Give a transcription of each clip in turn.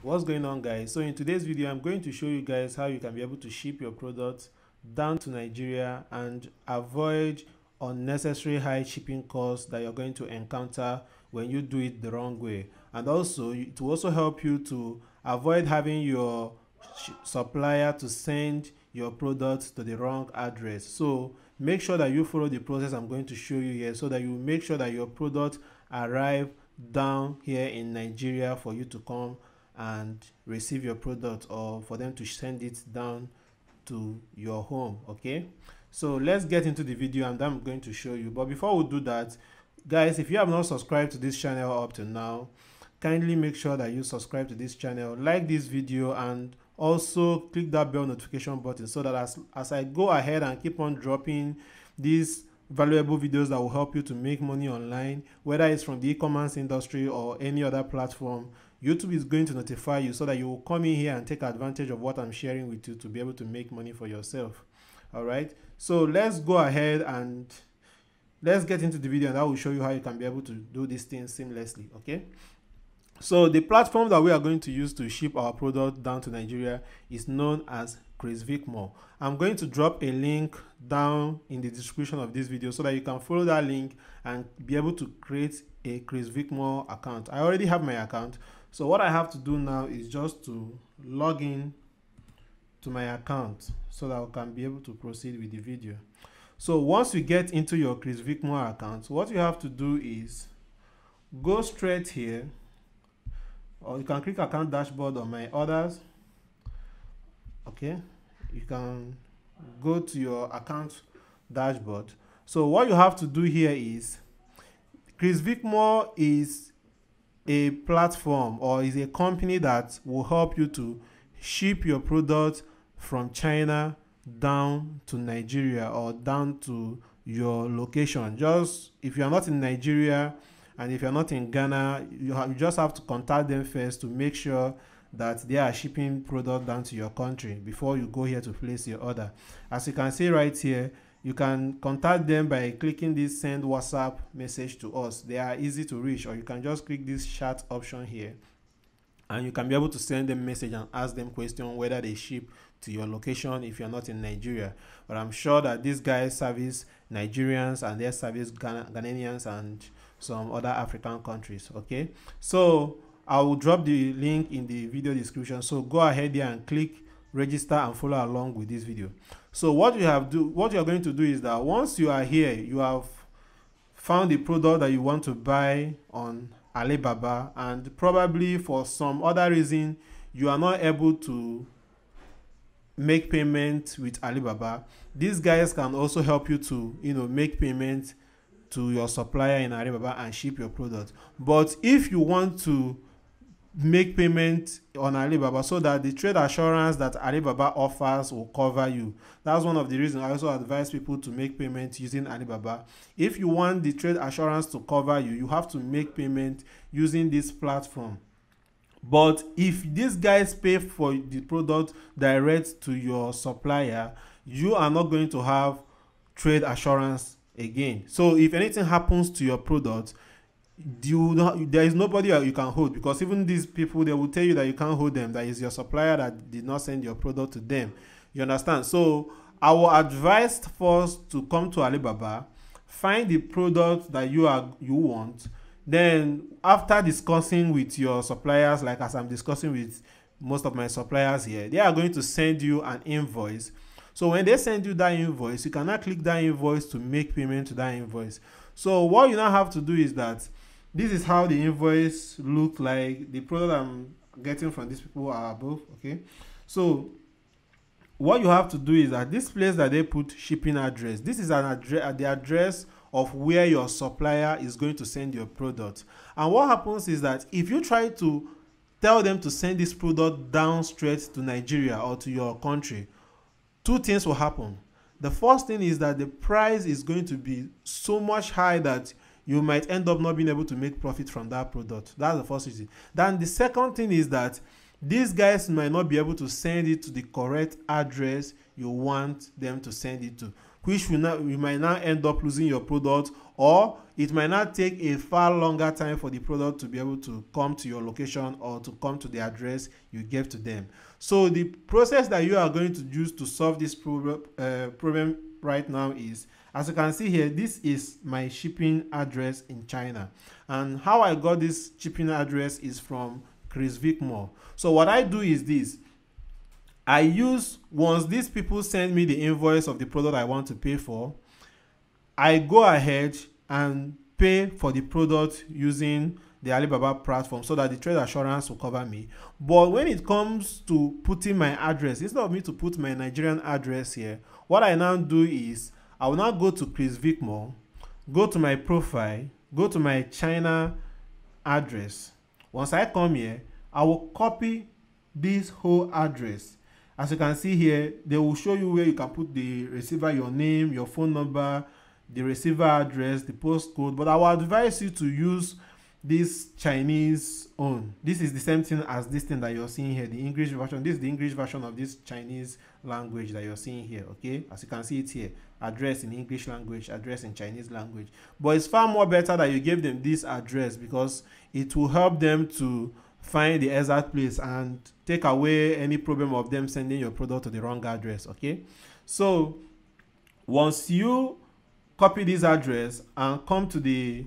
What's going on, guys? So in today's video I'm going to show you guys how you can be able to ship your product down to Nigeria and avoid unnecessary high shipping costs that you're going to encounter when you do it the wrong way. And also it will also help you to avoid having your supplier to send your product to the wrong address. So make sure that you follow the process I'm going to show you here, so that you make sure that your product arrive down here in Nigeria for you to come and receive your product, or for them to send it down to your home. Okay, so let's get into the video and I'm going to show you. But before we do that, guys, if you have not subscribed to this channel up to now, kindly make sure that you subscribe to this channel, like this video, and also click that bell notification button, so that as I go ahead and keep on dropping these valuable videos that will help you to make money online, whether it's from the e-commerce industry or any other platform, YouTube is going to notify you, so that you will come in here and take advantage of what I'm sharing with you to be able to make money for yourself. All right, so let's go ahead and let's get into the video, and I will show you how you can be able to do these things seamlessly. Okay, so the platform that we are going to use to ship our product down to Nigeria is known as ecom. I'm going to drop a link down in the description of this video, so that you can follow that link and be able to create a ecom account. I already have my account, so what I have to do now is just to log in to my account so that I can be able to proceed with the video. So once you get into your ecom account, what you have to do is go straight here, or you can click account dashboard on my others. Okay, you can go to your account dashboard. So what you have to do here is, ecom is a platform, or is a company that will help you to ship your product from China down to Nigeria, or down to your location. Just if you're not in Nigeria and if you're not in Ghana, you just have to contact them first to make sure that they are shipping product down to your country before you go here to place your order. As you can see right here, you can contact them by clicking this send WhatsApp message to us. They are easy to reach, or you can just click this chat option here, and you can be able to send them message and ask them question whether they ship to your location if you're not in Nigeria. But I'm sure that these guys service Nigerians, and they service Ghanaians and some other African countries. Okay, so I will drop the link in the video description, so go ahead here and click register and follow along with this video. So what you are going to do is that once you are here, you have found the product that you want to buy on Alibaba, and probably for some other reason you are not able to make payment with Alibaba. These guys can also help you to make payment to your supplier in Alibaba and ship your product. But if you want to make payment on Alibaba, so that the trade assurance that Alibaba offers will cover you, that's one of the reasons I also advise people to make payment using Alibaba. If you want the trade assurance to cover you, you have to make payment using this platform. But if these guys pay for the product direct to your supplier, you are not going to have trade assurance again. So if anything happens to your product, there is nobody you can hold, because even these people, they will tell you that you can't hold them, that is your supplier that did not send your product to them. You understand? So I will advise first to come to Alibaba, find the product that you want. Then after discussing with your suppliers, like as I'm discussing with most of my suppliers here, they are going to send you an invoice. So when they send you that invoice, you cannot click that invoice to make payment to that invoice. So what you now have to do is that this is how the invoice look like. The product I'm getting from these people are above. Okay, so what you have to do is that this place that they put shipping address, this is an address, the address of where your supplier is going to send your product. And what happens is that if you try to tell them to send this product down straight to Nigeria or to your country, two things will happen. The first thing is that the price is going to be so much high that you might end up not being able to make profit from that product. That's the first reason. Then the second thing is that these guys might not be able to send it to the correct address you want them to send it to. which you might now end up losing your product, or it might not take a far longer time for the product to be able to come to your location or to come to the address you gave to them. So the process that you are going to use to solve this problem right now is, as you can see here, this is my shipping address in China, and how I got this shipping address is from Chris Vic Mall. So what I do is this: I use, once these people send me the invoice of the product I want to pay for, I go ahead and pay for the product using the Alibaba platform so that the trade assurance will cover me. But when it comes to putting my address, instead of me to put my Nigerian address here, what I now do is I will now go to Chris Vic Mall, go to my profile, go to my China address. Once I come here, I will copy this whole address. As you can see here, they will show you where you can put the receiver, your name, your phone number, the receiver address, the postcode. But I will advise you to use this Chinese own. This is the same thing as this thing that you're seeing here, the English version. This is the English version of this Chinese language that you're seeing here, okay? As you can see it here, address in English language, address in Chinese language. But it's far more better that you give them this address, because it will help them to find the exact place and take away any problem of them sending your product to the wrong address, okay? So once you copy this address and come to the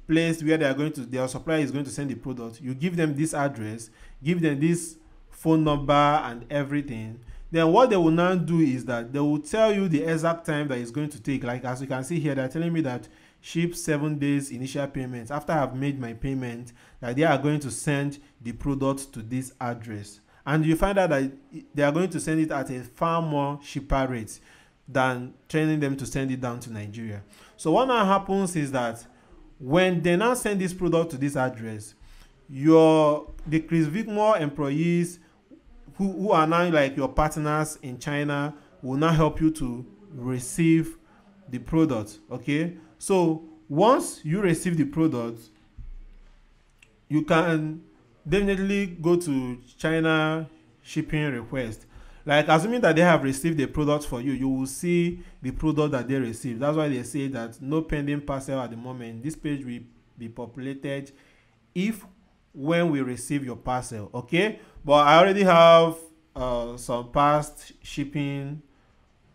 place where they are going to, their supplier is going to send the product, you give them this address, give them this phone number and everything. Then what they will now do is that they will tell you the exact time that it's going to take. Like as you can see here, they're telling me that ship 7 days initial payment. After I've made my payment, that they are going to send the product to this address, and you find out that they are going to send it at a far more cheaper rate than training them to send it down to Nigeria. So what now happens is that when they now send this product to this address, the Chris Vic Mall employees who are now like your partners in China will now help you to receive the product, okay? So once you receive the product, you can definitely go to China shipping request. Like assuming that they have received the product for you, you will see the product that they received. That's why they say that no pending parcel at the moment. This page will be populated when we receive your parcel, okay? But I already have some past shipping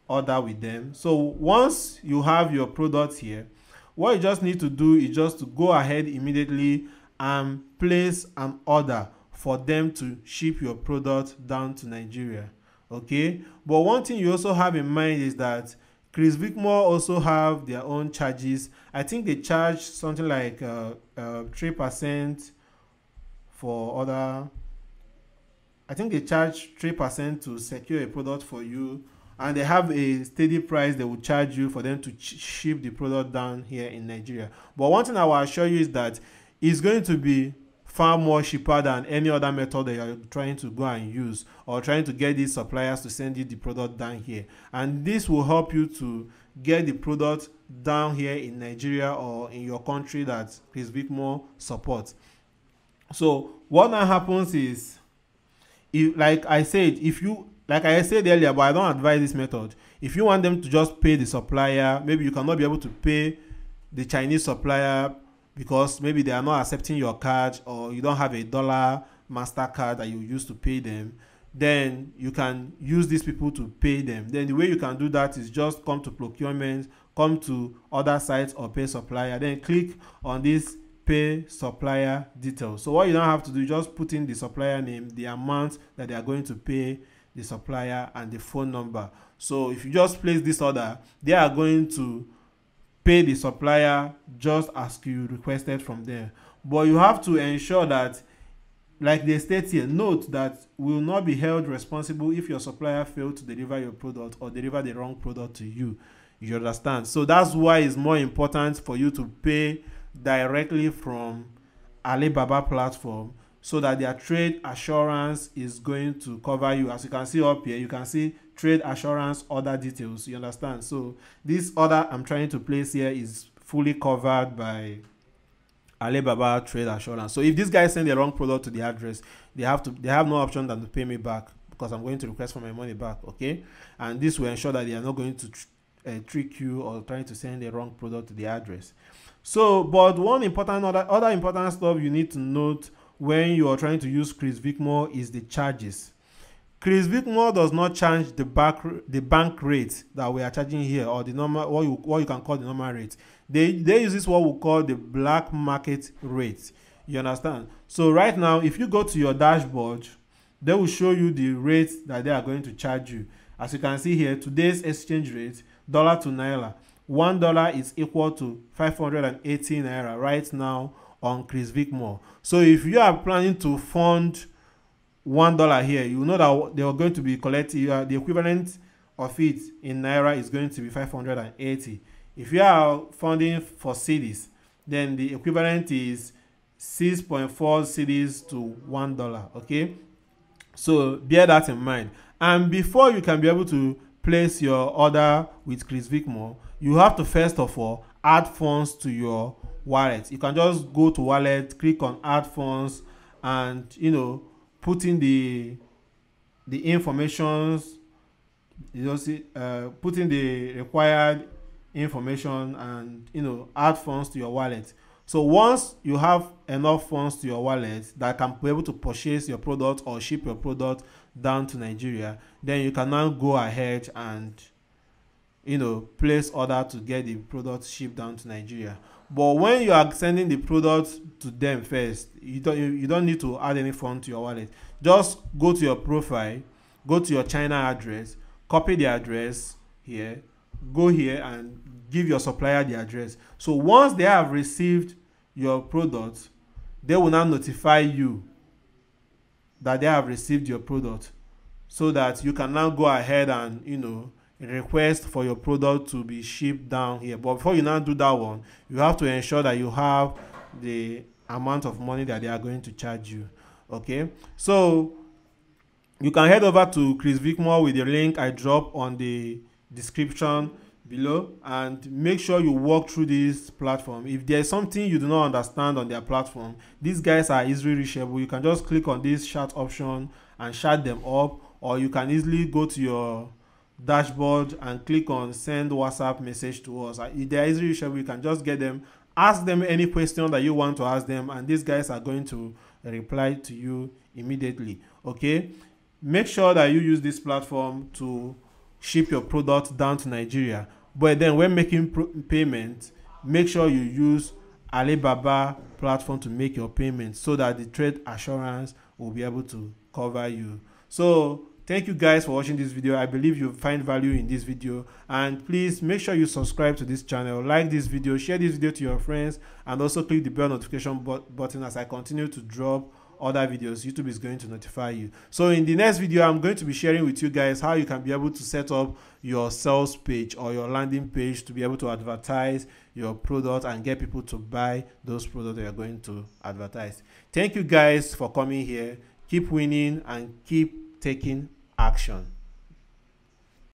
order with them. So once you have your product here, what you just need to do is just to go ahead immediately and place an order for them to ship your product down to Nigeria, okay? But one thing you also have in mind is that Chris Vic Mall also have their own charges. I think they charge something like 3% for other. I think they charge 3% to secure a product for you, and they have a steady price they will charge you for them to ship the product down here in Nigeria. But one thing I will assure you is that it's going to be far more cheaper than any other method that you're trying to go and use, or trying to get these suppliers to send you the product down here. And this will help you to get the product down here in Nigeria or in your country that Chris Vic Mall supports. So what now happens is, like I said earlier, but I don't advise this method. If you want them to just pay the supplier, maybe you cannot be able to pay the Chinese supplier because maybe they are not accepting your card, or you don't have a dollar MasterCard that you use to pay them, then you can use these people to pay them. Then the way you can do that is just come to procurement, come to other sites or pay supplier, then click on this pay supplier details. So what you don't have to do is just put in the supplier name, the amount that they are going to pay the supplier, and the phone number. So if you just place this order, they are going to pay the supplier just as you requested from them. But you have to ensure that, like they state here, note that we will not be held responsible if your supplier failed to deliver your product or deliver the wrong product to you. You understand? So that's why it's more important for you to pay directly from Alibaba platform, so that their trade assurance is going to cover you. As you can see up here, you can see trade assurance order details. You understand? So this order I'm trying to place here is fully covered by Alibaba trade assurance. So if these guys send the wrong product to the address, they have no option than to pay me back. because I'm going to request for my money back. Okay, and this will ensure that they are not going to trick you or trying to send the wrong product to the address. So, but one important other important stuff you need to note when you are trying to use Chris Vicmore is the charges. Chris Vicmore does not charge the bank rate that we are charging here, or the normal, what you can call the normal rate. They use this what we call the black market rate. You understand? So right now, if you go to your dashboard, they will show you the rate that they are going to charge you. As you can see here, today's exchange rate, dollar to naira, $1 is equal to 580 naira right now on Chris Vicmore. So if you are planning to fund $1 here, you know that they are going to be collecting the equivalent of it in naira is going to be 580. If you are funding for cedis, then the equivalent is 6.4 cedis to $1. Okay, so bear that in mind. And before you can be able to place your order with Chris Vicmore, you have to first of all add funds to your wallet. You can just go to wallet, click on add funds, and put in the informations. You see, put in the required information and add funds to your wallet. So once you have enough funds to your wallet that can be able to purchase your product or ship your product down to Nigeria, then you can now go ahead and place order to get the product shipped down to Nigeria. But when you are sending the product to them first, you don't need to add any fund to your wallet. Just go to your profile, go to your China address, copy the address here, go here and give your supplier the address. So once they have received your product, they will now notify you that they have received your product, so that you can now go ahead and request for your product to be shipped down here. But before you now do that one, you have to ensure that you have the amount of money that they are going to charge you. Okay, so you can head over to Chris Vicmore with the link I drop on the description below, and make sure you walk through this platform. If there's something you do not understand on their platform, these guys are easily reachable. You can just click on this chat option and chat them up, or you can easily go to your dashboard and click on send WhatsApp message to us. If they are easily reachable, you can just get them, ask them any question that you want to ask them, and these guys are going to reply to you immediately. Okay, make sure that you use this platform to ship your product down to Nigeria. But then when making payment, make sure you use Alibaba platform to make your payment, so that the trade assurance will be able to cover you. So thank you guys for watching this video. I believe you find value in this video, and please make sure you subscribe to this channel, like this video, share this video to your friends, and also click the bell notification button. As I continue to drop other videos, YouTube is going to notify you. So in the next video, I'm going to be sharing with you guys how you can be able to set up your sales page or your landing page to be able to advertise your product and get people to buy those products that you're going to advertise. Thank you guys for coming here. Keep winning and keep taking action.